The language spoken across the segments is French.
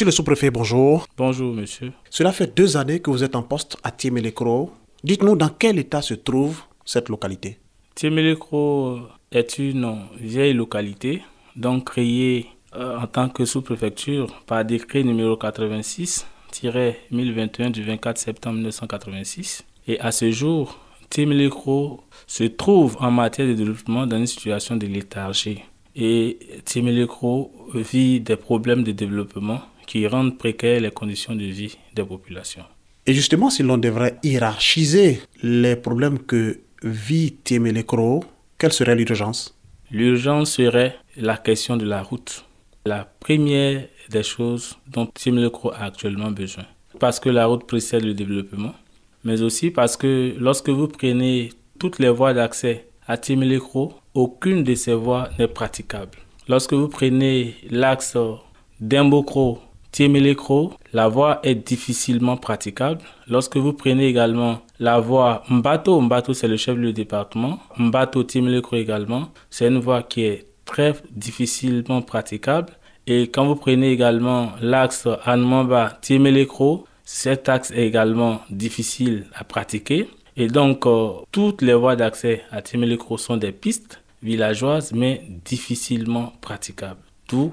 Monsieur le sous-préfet, bonjour. Bonjour, monsieur. Cela fait 2 années que vous êtes en poste à Tiémélécro. Dites-nous dans quel état se trouve cette localité. Tiémélécro est une vieille localité, donc créée en tant que sous-préfecture par décret numéro 86-1021 du 24 septembre 1986. Et à ce jour, Tiémélécro se trouve en matière de développement dans une situation de léthargie. Et Tiémélécro vit des problèmes de développement qui rendent précaires les conditions de vie des populations. Et justement, si l'on devrait hiérarchiser les problèmes que vit Tiémélécro, quelle serait l'urgence? L'urgence serait la question de la route. La première des choses dont Tiémélécro a actuellement besoin. Parce que la route précède le développement, mais aussi parce que lorsque vous prenez toutes les voies d'accès à Tiémélécro, aucune de ces voies n'est praticable. Lorsque vous prenez l'axe Dembokro-Tiémélécro, la voie est difficilement praticable. Lorsque vous prenez également la voie Mbato c'est le chef-lieu du département, Mbato-Tiémélécro également, c'est une voie qui est très difficilement praticable. Et quand vous prenez également l'axe Anmamba-Tiémélécro, cet axe est également difficile à pratiquer. Et donc, toutes les voies d'accès à Tiémélécro sont des pistes villageoises, mais difficilement praticables. D'où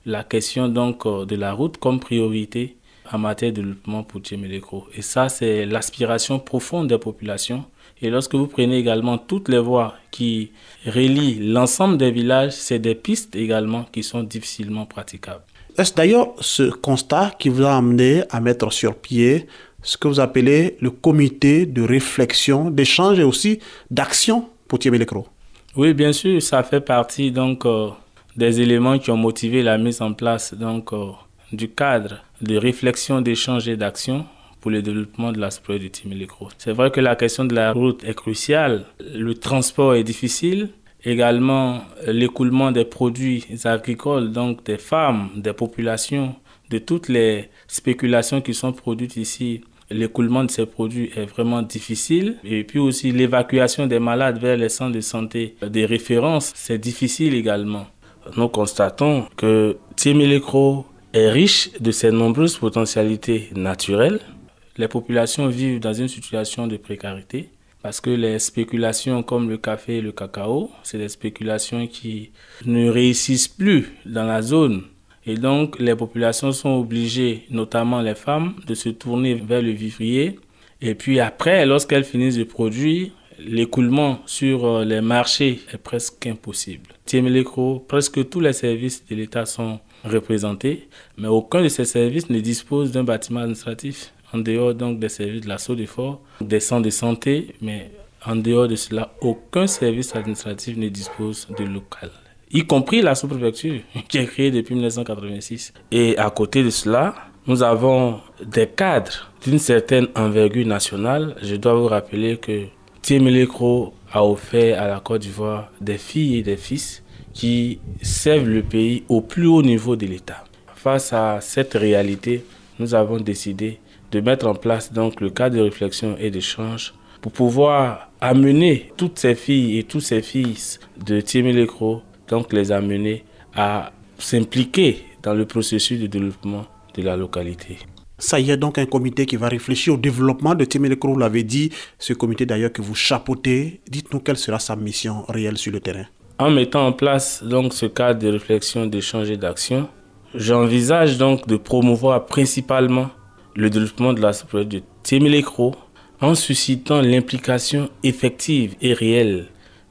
la question donc de la route comme priorité en matière de développement pour Tiémélécro. Et ça, c'est l'aspiration profonde des populations. Et lorsque vous prenez également toutes les voies qui relient l'ensemble des villages, c'est des pistes également qui sont difficilement praticables. Est-ce d'ailleurs ce constat qui vous a amené à mettre sur pied ce que vous appelez le comité de réflexion, d'échange et aussi d'action pour Tiémélécro? Oui, bien sûr, ça fait partie donc des éléments qui ont motivé la mise en place du cadre de réflexion, d'échange et d'action pour le développement de la sous de Tiémélécro. C'est vrai que la question de la route est cruciale, le transport est difficile, également l'écoulement des produits agricoles, donc des femmes, des populations, de toutes les spéculations qui sont produites ici. L'écoulement de ces produits est vraiment difficile. Et puis aussi l'évacuation des malades vers les centres de santé des références, c'est difficile également. Nous constatons que Tiémélécro est riche de ses nombreuses potentialités naturelles. Les populations vivent dans une situation de précarité parce que les spéculations comme le café et le cacao, c'est des spéculations qui ne réussissent plus dans la zone. Et donc, les populations sont obligées, notamment les femmes, de se tourner vers le vivrier. Et puis après, lorsqu'elles finissent de produire, l'écoulement sur les marchés est presque impossible. Tiémélécro, presque tous les services de l'État sont représentés, mais aucun de ces services ne dispose d'un bâtiment administratif, en dehors donc des services de la SODEFOR, des centres de santé, mais en dehors de cela, aucun service administratif ne dispose de local, y compris la sous-préfecture qui est créée depuis 1986. Et à côté de cela, nous avons des cadres d'une certaine envergure nationale. Je dois vous rappeler que Tiémélécro a offert à la Côte d'Ivoire des filles et des fils qui servent le pays au plus haut niveau de l'État. Face à cette réalité, nous avons décidé de mettre en place donc le cadre de réflexion et d'échange pour pouvoir amener toutes ces filles et tous ces fils de Tiémélécro, donc les amener à s'impliquer dans le processus de développement de la localité. Ça y est, donc un comité qui va réfléchir au développement de Tiémélécro, vous l'avez dit, ce comité d'ailleurs que vous chapeautez. Dites-nous quelle sera sa mission réelle sur le terrain. En mettant en place donc ce cadre de réflexion, d'échange et d'action, j'envisage donc de promouvoir principalement le développement de la sous de Tiémélécro en suscitant l'implication effective et réelle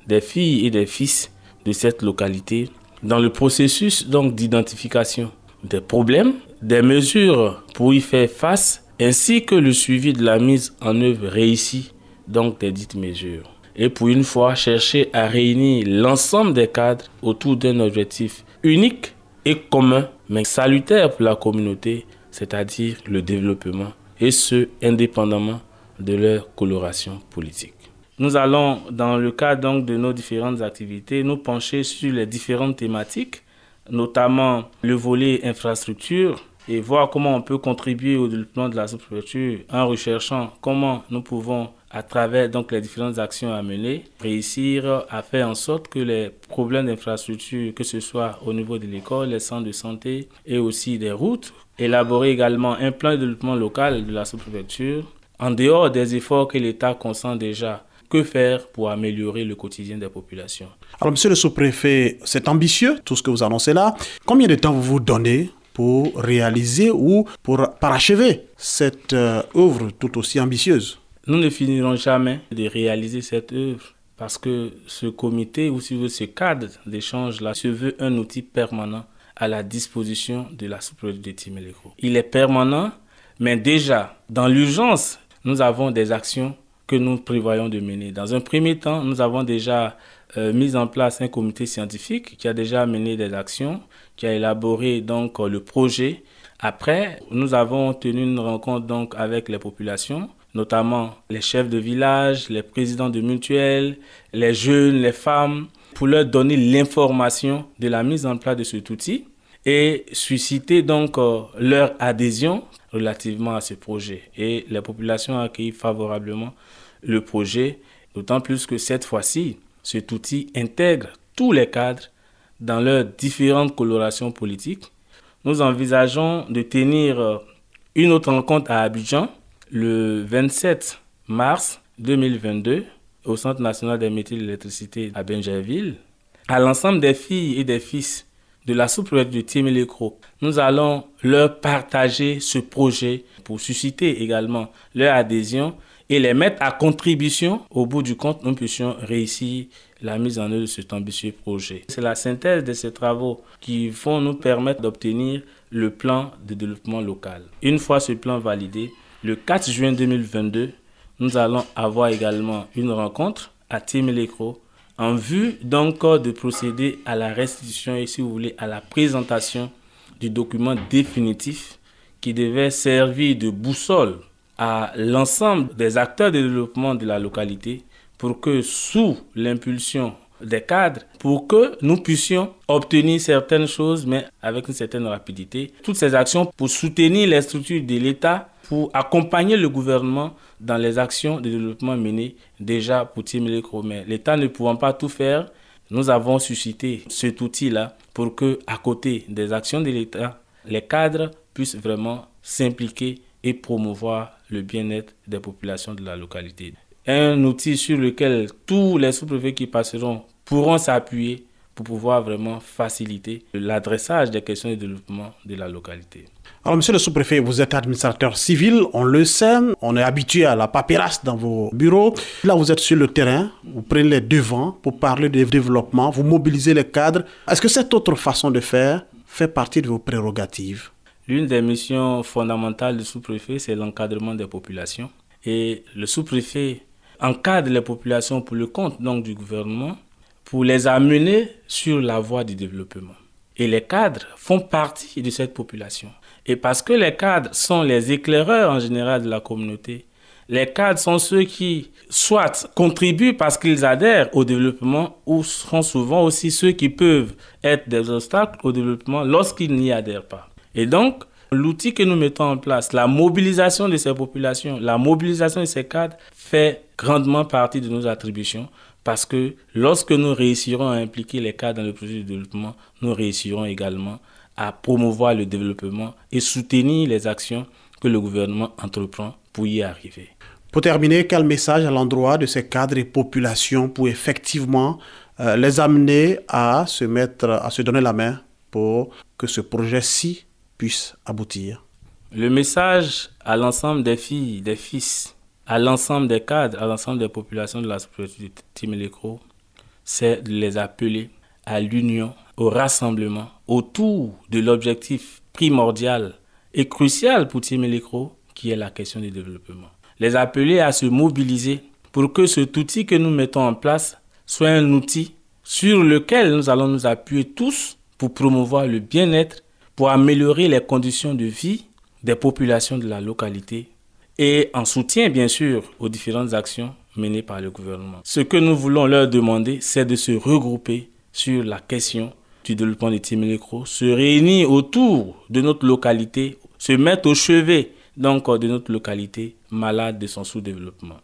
des filles et des fils de cette localité dans le processus donc d'identification des problèmes, des mesures pour y faire face, ainsi que le suivi de la mise en œuvre réussie donc des dites mesures. Et pour une fois, chercher à réunir l'ensemble des cadres autour d'un objectif unique et commun, mais salutaire pour la communauté, c'est-à-dire le développement, et ce, indépendamment de leur coloration politique. Nous allons, dans le cadre donc de nos différentes activités, nous pencher sur les différentes thématiques, notamment le volet infrastructure, et voir comment on peut contribuer au développement de la sous-préfecture en recherchant comment nous pouvons, à travers donc les différentes actions à mener, réussir à faire en sorte que les problèmes d'infrastructure, que ce soit au niveau de l'école, les centres de santé et aussi des routes, élaborer également un plan de développement local de la sous-préfecture, en dehors des efforts que l'État consent déjà. Que faire pour améliorer le quotidien des populations? Alors, monsieur le sous-préfet, c'est ambitieux, tout ce que vous annoncez là. Combien de temps vous donnez pour réaliser ou pour parachever cette œuvre tout aussi ambitieuse? Nous ne finirons jamais de réaliser cette œuvre parce que ce comité ou ce cadre d'échange-là se veut un outil permanent à la disposition de la sous-préfecture de Timélécro. Il est permanent, mais déjà, dans l'urgence, nous avons des actions que nous prévoyons de mener. Dans un premier temps, nous avons déjà mis en place un comité scientifique qui a déjà mené des actions, qui a élaboré donc le projet. Après, nous avons tenu une rencontre donc avec les populations, notamment les chefs de village, les présidents de mutuelles, les jeunes, les femmes, pour leur donner l'information de la mise en place de cet outil et susciter donc leur adhésion relativement à ce projet. Et les populations ont accueilli favorablement le projet, d'autant plus que cette fois-ci, cet outil intègre tous les cadres dans leurs différentes colorations politiques. Nous envisageons de tenir une autre rencontre à Abidjan le 27 mars 2022 au Centre national des métiers de l'électricité à Bingerville. À l'ensemble des filles et des fils de la sous-préfecture de Timélécro, nous allons leur partager ce projet pour susciter également leur adhésion et les mettre à contribution. Au bout du compte, nous puissions réussir la mise en œuvre de cet ambitieux projet. C'est la synthèse de ces travaux qui vont nous permettre d'obtenir le plan de développement local. Une fois ce plan validé, le 4 juin 2022, nous allons avoir également une rencontre à Timélécro en vue donc de procéder à la restitution et, si vous voulez, à la présentation du document définitif qui devait servir de boussole à l'ensemble des acteurs de développement de la localité pour que, sous l'impulsion des cadres, pour que nous puissions obtenir certaines choses, mais avec une certaine rapidité. Toutes ces actions pour soutenir les structures de l'État, pour accompagner le gouvernement dans les actions de développement menées déjà pour Timélécro. Mais l'État ne pouvant pas tout faire, nous avons suscité cet outil-là pour que, à côté des actions de l'État, les cadres puissent vraiment s'impliquer et promouvoir le bien-être des populations de la localité. Un outil sur lequel tous les sous-préfets qui passeront pourront s'appuyer pour pouvoir vraiment faciliter l'adressage des questions de développement de la localité. Alors, monsieur le sous-préfet, vous êtes administrateur civil, on le sait, on est habitué à la paperasse dans vos bureaux. Là, vous êtes sur le terrain, vous prenez les devants pour parler de développement, vous mobilisez les cadres. Est-ce que cette autre façon de faire fait partie de vos prérogatives? L'une des missions fondamentales du sous-préfet, c'est l'encadrement des populations. Et le sous-préfet encadre les populations pour le compte donc, du gouvernement pour les amener sur la voie du développement. Et les cadres font partie de cette population. Et parce que les cadres sont les éclaireurs en général de la communauté, les cadres sont ceux qui soit contribuent parce qu'ils adhèrent au développement ou sont souvent aussi ceux qui peuvent être des obstacles au développement lorsqu'ils n'y adhèrent pas. Et donc, l'outil que nous mettons en place, la mobilisation de ces populations, la mobilisation de ces cadres fait grandement partie de nos attributions parce que lorsque nous réussirons à impliquer les cadres dans le projet de développement, nous réussirons également à promouvoir le développement et soutenir les actions que le gouvernement entreprend pour y arriver. Pour terminer, quel message à l'endroit de ces cadres et populations pour effectivement les amener à se donner la main pour que ce projet-ci puisse aboutir? Le message à l'ensemble des filles, des fils, à l'ensemble des cadres, à l'ensemble des populations de la sous-préfecture de Timélécro, c'est de les appeler à l'union, au rassemblement, autour de l'objectif primordial et crucial pour Timélécro, qui est la question du développement. Les appeler à se mobiliser pour que cet outil que nous mettons en place soit un outil sur lequel nous allons nous appuyer tous pour promouvoir le bien-être, pour améliorer les conditions de vie des populations de la localité et en soutien, bien sûr, aux différentes actions menées par le gouvernement. Ce que nous voulons leur demander, c'est de se regrouper sur la question du développement de Timélécro, se réunir autour de notre localité, se mettre au chevet donc, de notre localité malade de son sous-développement.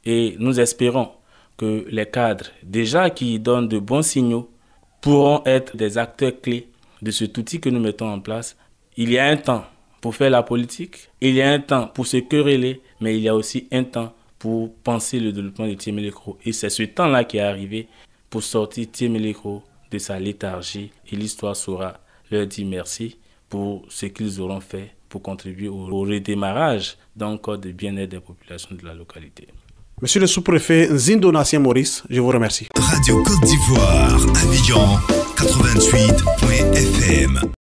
Et nous espérons que les cadres, déjà qui donnent de bons signaux, pourront être des acteurs clés de cet outil que nous mettons en place. Il y a un temps, pour faire la politique, il y a un temps pour se quereller, mais il y a aussi un temps pour penser le développement de Tiémé-Lécro. Et c'est ce temps-là qui est arrivé pour sortir Tiémé-Lécro de sa léthargie. Et l'histoire saura leur dire merci pour ce qu'ils auront fait pour contribuer au redémarrage d'un code de bien-être des populations de la localité. Monsieur le sous-préfet Nzindo Nassien Maurice, je vous remercie. Radio Côte d'Ivoire, Abidjan, 88.fm.